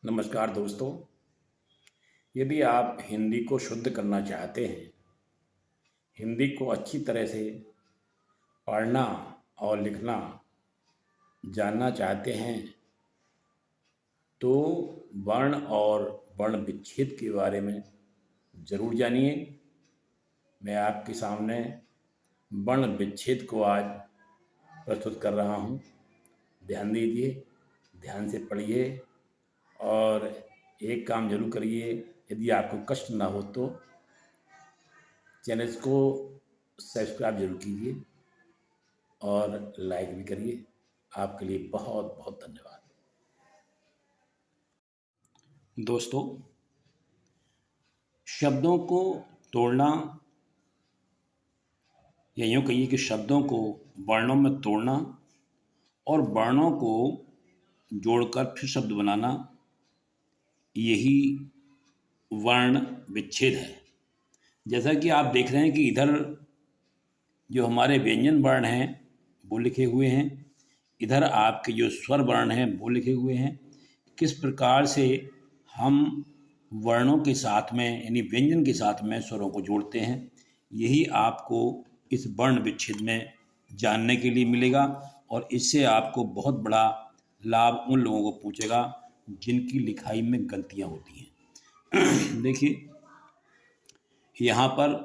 नमस्कार दोस्तों। यदि आप हिंदी को शुद्ध करना चाहते हैं, हिंदी को अच्छी तरह से पढ़ना और लिखना जानना चाहते हैं, तो वर्ण और वर्ण विच्छेद के बारे में ज़रूर जानिए। मैं आपके सामने वर्ण विच्छेद को आज प्रस्तुत कर रहा हूँ। ध्यान दीजिए, ध्यान से पढ़िए और एक काम जरूर करिए। यदि आपको कष्ट ना हो तो चैनल को सब्सक्राइब जरूर कीजिए और लाइक भी करिए। आपके लिए बहुत बहुत धन्यवाद। दोस्तों, शब्दों को तोड़ना या यूँ कहिए कि शब्दों को वर्णों में तोड़ना और वर्णों को जोड़कर फिर शब्द बनाना, यही वर्ण विच्छेद है। जैसा कि आप देख रहे हैं कि इधर जो हमारे व्यंजन वर्ण हैं वो लिखे हुए हैं, इधर आपके जो स्वर वर्ण हैं वो लिखे हुए हैं। किस प्रकार से हम वर्णों के साथ में यानी व्यंजन के साथ में स्वरों को जोड़ते हैं, यही आपको इस वर्ण विच्छेद में जानने के लिए मिलेगा। और इससे आपको बहुत बड़ा लाभ उन लोगों को पूछेगा जिनकी लिखाई में गलतियां होती हैं। देखिए, यहाँ पर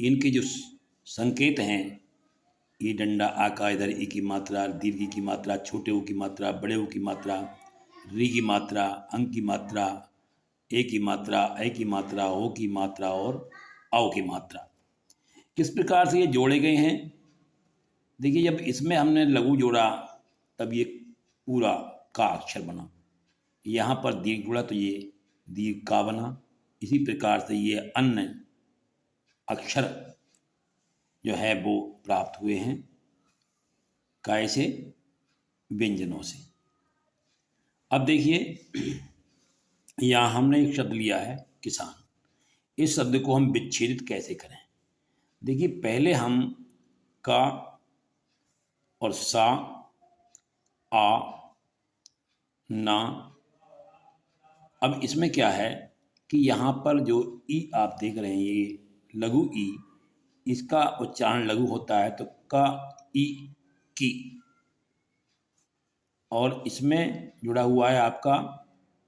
इनके जो संकेत हैं, ई डंडा आका, इधर ई की मात्रा, दीर्घ ई की मात्रा, छोटे ऊ की मात्रा, बड़े ऊ की मात्रा, री की मात्रा, अंग की मात्रा, ए की मात्रा, ऐ की मात्रा, ओ की मात्रा और औ की मात्रा, किस प्रकार से ये जोड़े गए हैं। देखिए, जब इसमें हमने लघु जोड़ा तब ये पूरा का अक्षर बना। यहाँ पर दीर्घ जोड़ा तो ये दीर्घ का बना। इसी प्रकार से ये अन्य अक्षर जो है वो प्राप्त हुए हैं काय से, व्यंजनों से। अब देखिए, यहाँ हमने एक शब्द लिया है किसान। इस शब्द को हम विच्छेदित कैसे करें। देखिए, पहले हम का और सा, आ, ना। अब इसमें क्या है कि यहाँ पर जो ई आप देख रहे हैं, ये लघु ई, इसका उच्चारण लघु होता है तो का, ई, की। और इसमें जुड़ा हुआ है आपका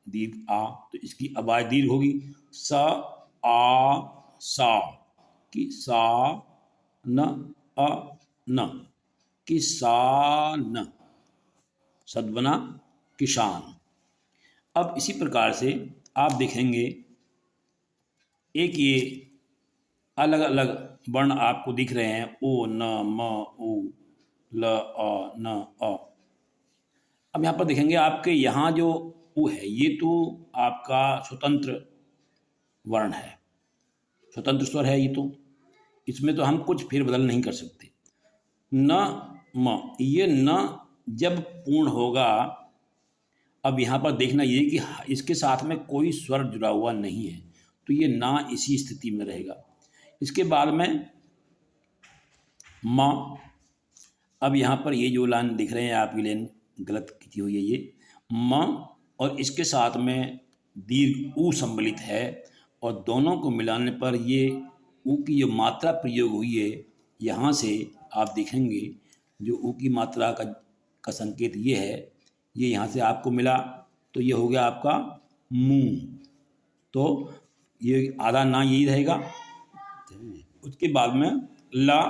दीर्घ आ, तो इसकी आवाज दीर्घ होगी। स, आ, सा, कि सा न, अ न, किसान, शब्द बना किसान। अब इसी प्रकार से आप देखेंगे एक ये अलग अलग वर्ण आपको दिख रहे हैं, ओ, न, म, उ, ल, अ, न, अ। अब यहाँ पर देखेंगे आपके यहाँ जो उ है, ये तो आपका स्वतंत्र वर्ण है, स्वतंत्र स्वर है ये तो, इसमें तो हम कुछ फेरबदल नहीं कर सकते। न, म, ये न जब पूर्ण होगा, अब यहाँ पर देखना ये कि इसके साथ में कोई स्वर जुड़ा हुआ नहीं है, तो ये ना इसी स्थिति में रहेगा। इसके बाद में म, अब यहाँ पर ये जो लाइन दिख रहे हैं आपकी लाइन गलत की हुई है ये म, और इसके साथ में दीर्घ ऊ सम्मिलित है, और दोनों को मिलाने पर ये ऊ की जो मात्रा प्रयोग हुई है, यहाँ से आप देखेंगे जो ऊ की मात्रा का संकेत ये है, ये यहाँ से आपको मिला, तो ये हो गया आपका मुंह। तो ये आधा ना यही रहेगा। उसके बाद में ला,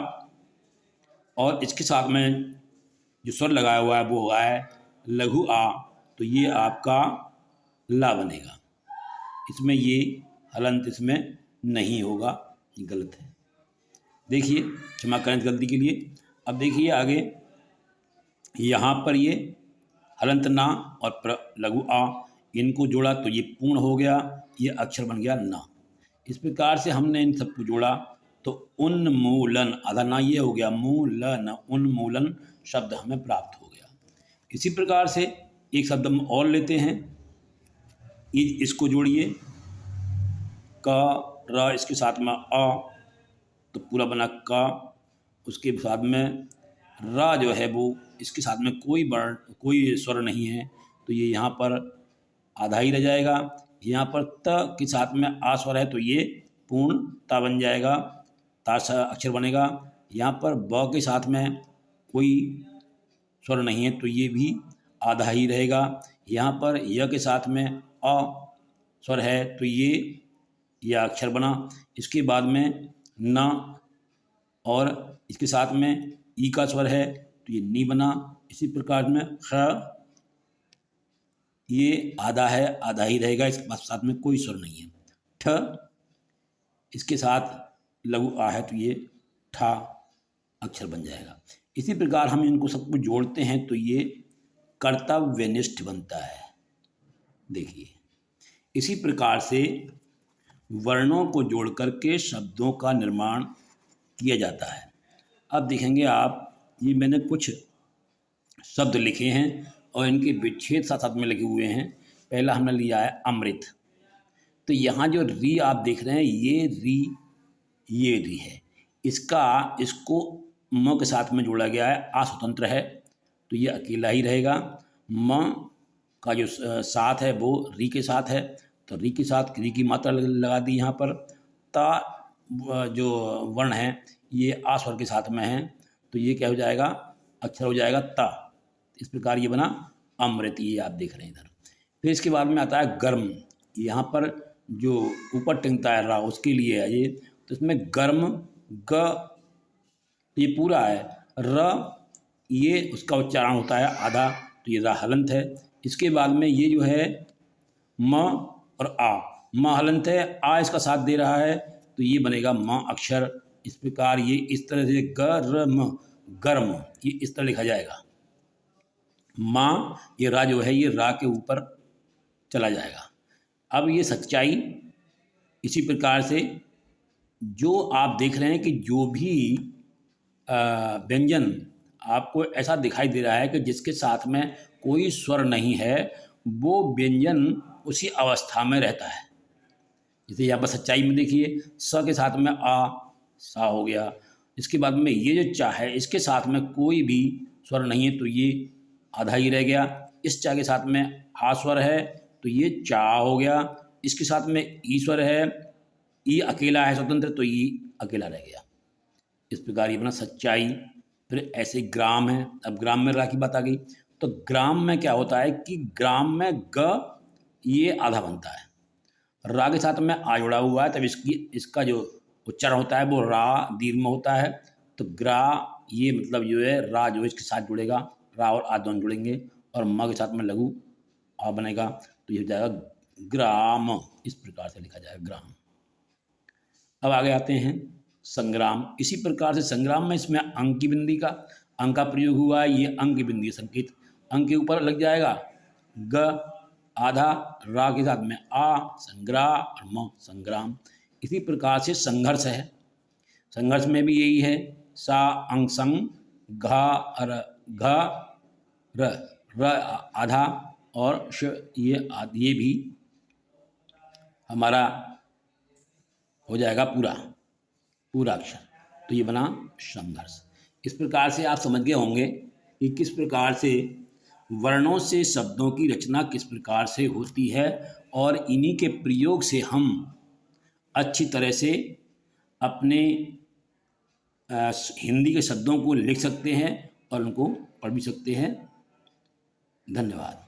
और इसके साथ में जो स्वर लगाया हुआ है वो हुआ है लघु आ, तो ये आपका ला बनेगा। इसमें ये हलंत इसमें नहीं होगा, ये गलत है। देखिए, क्षमा करें गलती के लिए। अब देखिए आगे, यहाँ पर ये हलंत ना और लघु आ, इनको जोड़ा तो ये पूर्ण हो गया, ये अक्षर बन गया ना। इस प्रकार से हमने इन सबको जोड़ा तो उन्मूलन, आधा ना ये हो गया, मूलन, उन्मूलन शब्द हमें प्राप्त हो गया। इसी प्रकार से एक शब्द हम और लेते हैं, इसको जोड़िए, का, र, इसके साथ में आ, तो पूरा बना का। उसके साथ में रा जो है वो, इसके साथ में कोई वर्ण कोई स्वर नहीं है, तो ये यहाँ पर आधा ही रह जाएगा। यहाँ पर त के साथ में आ स्वर है तो ये पूर्ण ता बन जाएगा, ता सा अक्षर बनेगा। यहाँ पर ब के साथ में कोई स्वर नहीं है तो ये भी आधा ही रहेगा। यहाँ पर य के साथ में अ स्वर है तो ये यह अक्षर बना। इसके बाद में न और इसके साथ में ई का स्वर है तो ये नी बना। इसी प्रकार में ख, ये आधा है, आधा ही रहेगा, इसके साथ में कोई स्वर नहीं है। ठ, इसके साथ लघु आ है तो ये ठा अक्षर बन जाएगा। इसी प्रकार हम इनको सबको जोड़ते हैं तो ये कर्तव्यनिष्ठ बनता है। देखिए, इसी प्रकार से वर्णों को जोड़ करके शब्दों का निर्माण किया जाता है। अब देखेंगे आप, ये मैंने कुछ शब्द लिखे हैं और इनके विच्छेद साथ साथ में लिखे हुए हैं। पहला हमने लिया है अमृत। तो यहाँ जो री आप देख रहे हैं ये री है। इसको म के साथ में जोड़ा गया है, आ स्वतंत्र है तो ये अकेला ही रहेगा। म का जो साथ है वो री के साथ है तो री के साथ री की मात्रा लगा दी यहाँ पर। ता जो वर्ण है ये आ स्वर के साथ में है तो ये क्या हो जाएगा, अक्षर हो जाएगा ता। इस प्रकार ये बना अमृत, ये आप देख रहे हैं इधर। फिर इसके बाद में आता है गर्म। यहाँ पर जो ऊपर टिंगता है रा उसके लिए है ये, तो इसमें गर्म ग ये पूरा है, र ये उसका उच्चारण होता है आधा तो ये रा हलंत है। इसके बाद में ये जो है म और आ, म हलंत है, आ इसका साथ दे रहा है तो ये बनेगा म अक्षर। इस प्रकार ये इस तरह से गर्म, गर्म, ये इस तरह लिखा जाएगा। माँ, ये रा जो है ये रा के ऊपर चला जाएगा। अब ये सच्चाई इसी प्रकार से जो आप देख रहे हैं कि जो भी व्यंजन आपको ऐसा दिखाई दे रहा है कि जिसके साथ में कोई स्वर नहीं है वो व्यंजन उसी अवस्था में रहता है। जैसे यहाँ पर सच्चाई में देखिए, स के साथ में आ, सा हो गया। इसके बाद में ये जो चा है इसके साथ में कोई भी स्वर नहीं है तो ये आधा ही रह गया। इस चा के साथ में आ स्वर है तो ये चा हो गया। इसके साथ में ई स्वर है, ई अकेला है स्वतंत्र तो ई अकेला रह गया। इस प्रकार ये बना सच्चाई। फिर ऐसे ग्राम है। अब ग्राम में रा की बात आ गई तो ग्राम में क्या होता है कि ग्राम में ग ये आधा बनता है, रा के साथ में आ जुड़ा हुआ है तब इसका जो उच्चारण होता है वो रा दीर्घ में होता है। तो ग्रा ये मतलब जो है रा जो इसके साथ जुड़ेगा, रा और आ दोनों जुड़ेंगे और म के साथ में लघु आ बनेगा तो ये हो जाएगा ग्राम। इस प्रकार से लिखा जाएगा ग्राम। अब आगे आते हैं संग्राम। इसी प्रकार से संग्राम में इसमें अंक की बिंदी का अंक का प्रयोग हुआ है। ये अंक की बिंदी संकेत अंक के ऊपर लग जाएगा। ग आधा, रा के साथ में आ संग्रा और म संग्राम। इसी प्रकार से संघर्ष है। संघर्ष में भी यही है, सा अंग संग, घा घ र आधा और श ये भी हमारा हो जाएगा पूरा अक्षर। तो ये बना संघर्ष। इस प्रकार से आप समझ गए होंगे कि किस प्रकार से वर्णों से शब्दों की रचना किस प्रकार से होती है और इन्हीं के प्रयोग से हम अच्छी तरह से अपने हिंदी के शब्दों को लिख सकते हैं और उनको पढ़ भी सकते हैं। धन्यवाद।